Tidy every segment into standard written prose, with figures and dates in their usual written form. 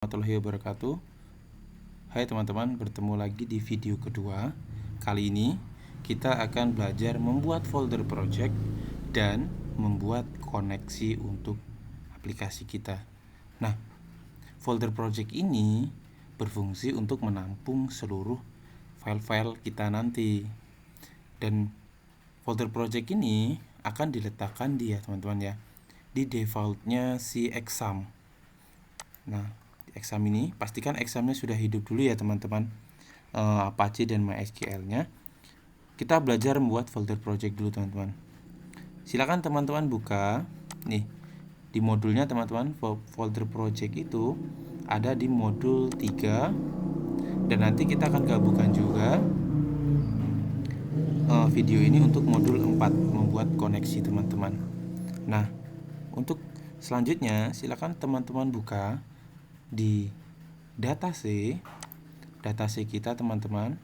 Warahmatullahi wabarakatuh. Hai teman-teman, bertemu lagi di video kedua. Kali ini kita akan belajar membuat folder project dan membuat koneksi untuk aplikasi kita. Nah, folder project ini berfungsi untuk menampung seluruh file-file kita nanti. Dan folder project ini akan diletakkan di teman-teman di defaultnya si exam. Nah, exam ini pastikan examnya sudah hidup dulu ya teman-teman, Apache dan MySQL-nya. Kita belajar membuat folder project dulu teman-teman. Silakan teman-teman buka nih di modulnya teman-teman. Folder project itu ada di modul 3 dan nanti kita akan gabungkan juga video ini untuk modul 4 membuat koneksi teman-teman. Nah, untuk selanjutnya silakan teman-teman buka di datasheet kita teman-teman,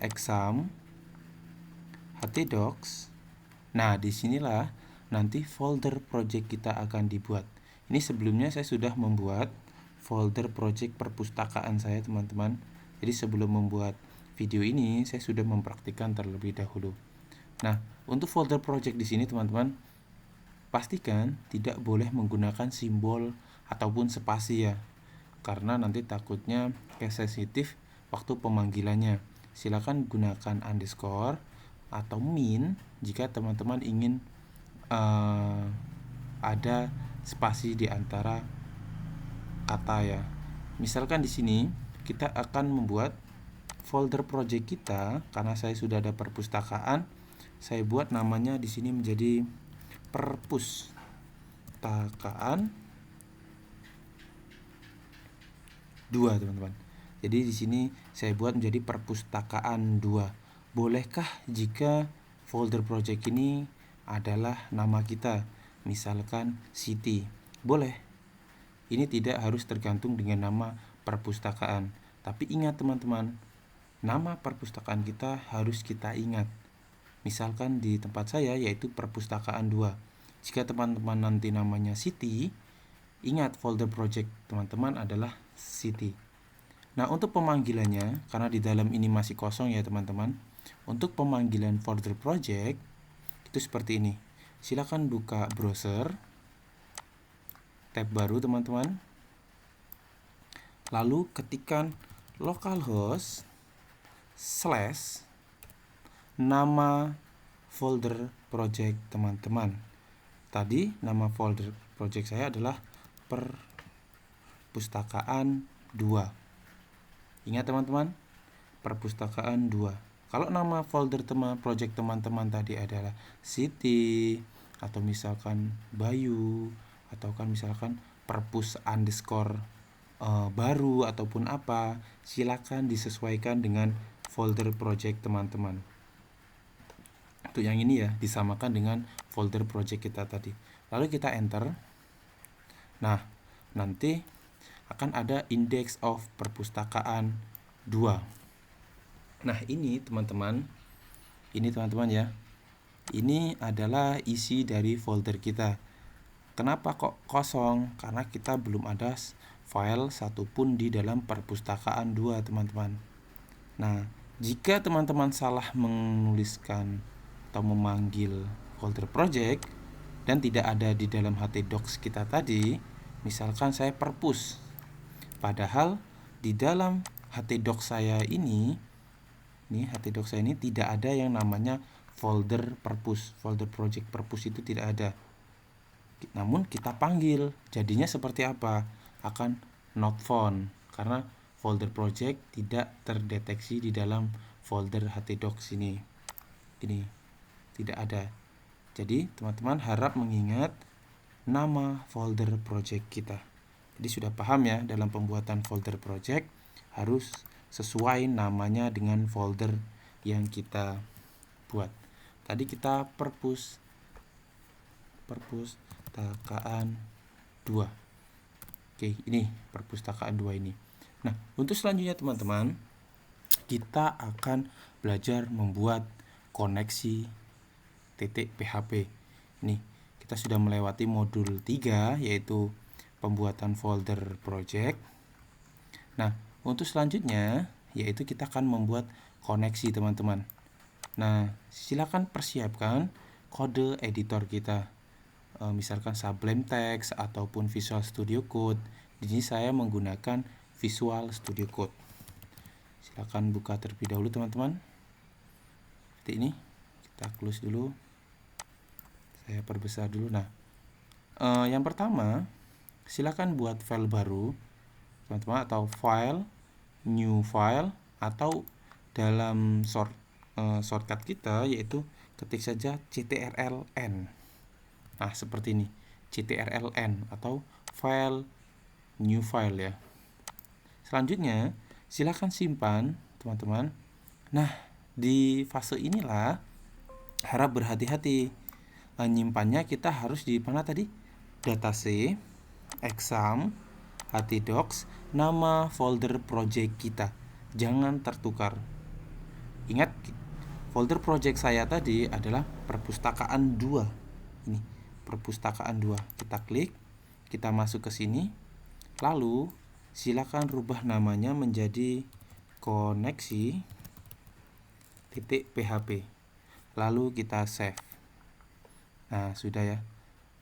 exam htdocs. Nah, disinilah nanti folder project kita akan dibuat. Ini sebelumnya saya sudah membuat folder project perpustakaan saya teman-teman. Jadi sebelum membuat video ini saya sudah mempraktikkan terlebih dahulu. Nah, untuk folder project di sini teman-teman, pastikan tidak boleh menggunakan simbol ataupun spasi ya, karena nanti takutnya sensitif waktu pemanggilannya. Silakan gunakan underscore atau min jika teman-teman ingin ada spasi di antara kata ya. Misalkan di sini kita akan membuat folder project kita, karena saya sudah ada perpustakaan, saya buat namanya di sini menjadi perpustakaan 2 teman-teman. Jadi di sini saya buat menjadi perpustakaan 2. Bolehkah jika folder project ini adalah nama kita, misalkan Siti? Boleh. Ini tidak harus tergantung dengan nama perpustakaan. Tapi ingat teman-teman, nama perpustakaan kita harus kita ingat. Misalkan di tempat saya yaitu perpustakaan 2. Jika teman-teman nanti namanya Siti, ingat folder project teman-teman adalah Siti. Nah, untuk pemanggilannya, karena di dalam ini masih kosong ya teman-teman, untuk pemanggilan folder project itu seperti ini. Silakan buka browser, tab baru teman-teman, lalu ketikkan localhost / nama folder project teman-teman. Tadi nama folder project saya adalah perpustakaan 2. Ingat teman-teman, perpustakaan 2. Kalau nama folder project teman-teman tadi adalah Siti, atau misalkan Bayu, atau kan misalkan perpus underscore baru ataupun apa, silakan disesuaikan dengan folder project teman-teman. Untuk yang ini ya, disamakan dengan folder project kita tadi. Lalu kita enter. Nah, nanti akan ada index of perpustakaan 2. Nah, ini teman-teman ya. Ini adalah isi dari folder kita. Kenapa kok kosong? Karena kita belum ada file satupun di dalam perpustakaan 2 teman-teman. Nah, jika teman-teman salah menuliskan atau memanggil folder project dan tidak ada di dalam htdocs kita tadi, misalkan saya perpus, padahal di dalam htdocs saya ini tidak ada yang namanya folder perpus, folder project perpus itu tidak ada. Namun kita panggil, jadinya seperti apa? Akan not found, karena folder project tidak terdeteksi di dalam folder htdocs ini tidak ada. Jadi teman-teman harap mengingat nama folder project kita. Jadi sudah paham ya, dalam pembuatan folder project harus sesuai namanya dengan folder yang kita buat. Tadi kita perpustakaan 2. Oke, ini perpustakaan 2 ini. Nah, untuk selanjutnya teman-teman, kita akan belajar membuat koneksi .php. Ini kita sudah melewati modul 3 yaitu pembuatan folder project. Nah, untuk selanjutnya yaitu kita akan membuat koneksi, teman-teman. Nah, silakan persiapkan kode editor kita. Misalkan Sublime Text ataupun Visual Studio Code. Di sini saya menggunakan Visual Studio Code. Silakan buka terlebih dahulu, teman-teman. Seperti ini. Kita close dulu. Saya perbesar dulu. Nah, yang pertama, silakan buat file baru, teman-teman, atau file, new file, atau dalam shortcut kita yaitu ketik saja ctrln. Nah, seperti ini, ctrln atau file, new file ya. Selanjutnya, silakan simpan, teman-teman. Nah, di fase inilah harap berhati-hati. Nyimpannya kita harus di mana tadi? Datac, exam, htdocs, nama folder project kita. Jangan tertukar. Ingat, folder project saya tadi adalah perpustakaan 2. Ini, perpustakaan 2. Kita klik, kita masuk ke sini. Lalu, silakan rubah namanya menjadi koneksi.php. Lalu kita save. Nah, sudah ya.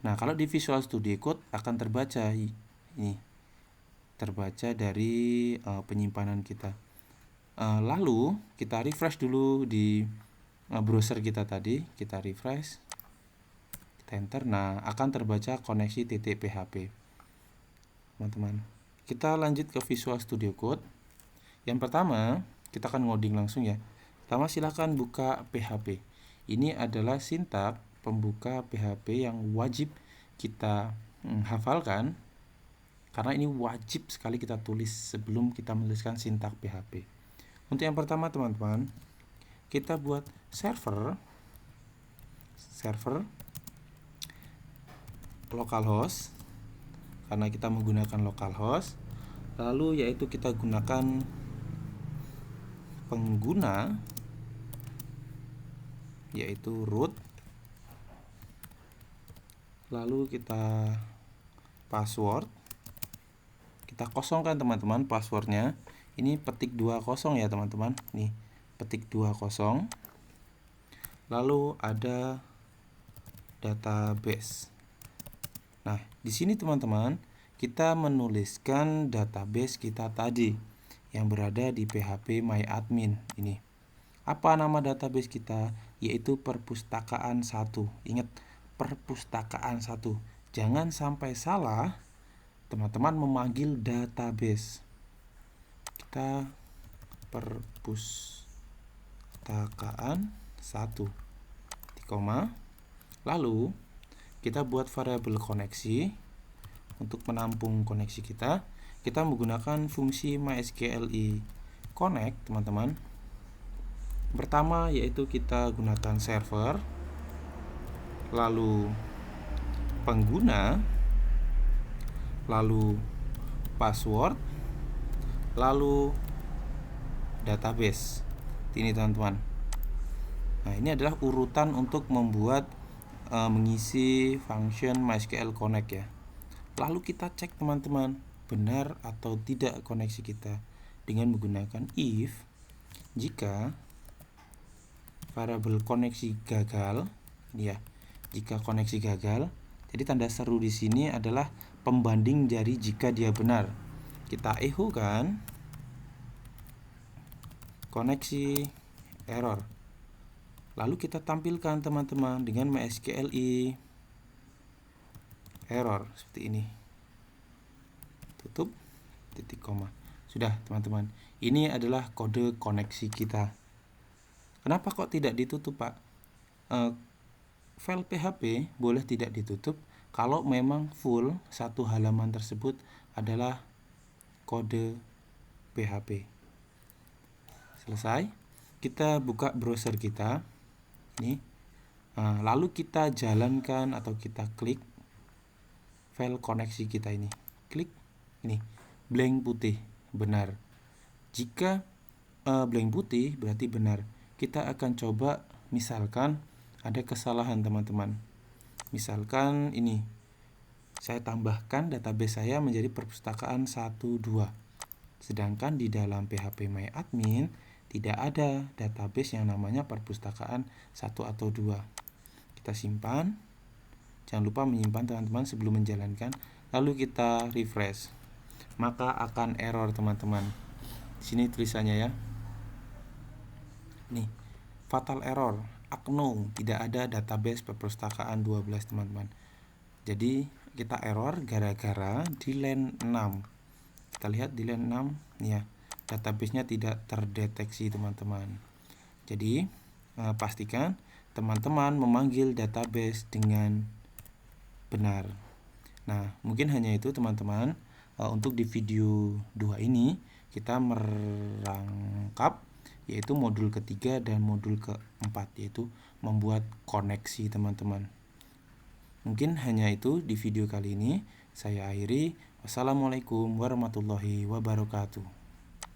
Nah, kalau di Visual Studio Code akan terbaca ini. Terbaca dari penyimpanan kita. Lalu kita refresh dulu di browser kita tadi. Kita refresh. Kita enter. Nah, akan terbaca koneksi.php. Teman-teman, kita lanjut ke Visual Studio Code. Yang pertama, kita akan ngoding langsung ya. Pertama, silakan buka PHP. Ini adalah sintak pembuka PHP yang wajib kita hafalkan, karena ini wajib sekali kita tulis sebelum kita menuliskan sintak PHP. Untuk yang pertama, teman-teman, kita buat server localhost, karena kita menggunakan localhost. Lalu yaitu kita gunakan pengguna yaitu root. Lalu kita password, kita kosongkan, teman-teman, passwordnya. Ini petik 20 ya, teman-teman. Nih, petik 20. Lalu ada database. Nah, di sini, teman-teman, kita menuliskan database kita tadi yang berada di PHP MyAdmin ini. Apa nama database kita? Yaitu perpustakaan 1. Ingat, perpustakaan 1. Jangan sampai salah, teman-teman, memanggil database. Kita perpustakaan 1, koma. Lalu kita buat variabel koneksi untuk menampung koneksi kita. Kita menggunakan fungsi MySQLi connect, teman-teman. Pertama yaitu kita gunakan server, lalu pengguna, lalu password, lalu database. Ini, teman-teman. Nah, ini adalah urutan untuk membuat mengisi function MySQL Connect ya. Lalu kita cek, teman-teman, benar atau tidak koneksi kita dengan menggunakan if. Jika variabel koneksi gagal, ya. Jika koneksi gagal, jadi tanda seru di sini adalah pembanding dari jika dia benar. Kita echo kan koneksi error. Lalu kita tampilkan, teman-teman, dengan MySQLi error seperti ini. Tutup, titik koma. Sudah, teman-teman. Ini adalah kode koneksi kita. Kenapa kok tidak ditutup, Pak? File PHP boleh tidak ditutup kalau memang full satu halaman tersebut adalah kode PHP. Selesai. Kita buka browser kita. Ini. Lalu kita jalankan atau kita klik file koneksi kita ini. Klik ini. Blank putih. Benar. Jika blank putih berarti benar. Kita akan coba, misalkan ada kesalahan, teman-teman. Misalkan ini, saya tambahkan database saya menjadi perpustakaan 1, 2. Sedangkan di dalam phpMyAdmin tidak ada database yang namanya perpustakaan 1 atau 2. Kita simpan. Jangan lupa menyimpan teman-teman sebelum menjalankan. Lalu kita refresh. Maka akan error teman-teman. Di sini tulisannya ya. Nih, fatal error. Unknown, tidak ada database perpustakaan 12 teman-teman. Jadi kita error gara-gara di line 6. Kita lihat di line 6 nih ya, databasenya tidak terdeteksi teman-teman. Jadi pastikan teman-teman memanggil database dengan benar. Nah, mungkin hanya itu teman-teman. Untuk di video 2 ini kita merangkap yaitu modul ketiga dan modul keempat, yaitu membuat koneksi teman-teman. Mungkin hanya itu di video kali ini. Saya akhiri. Wassalamualaikum warahmatullahi wabarakatuh.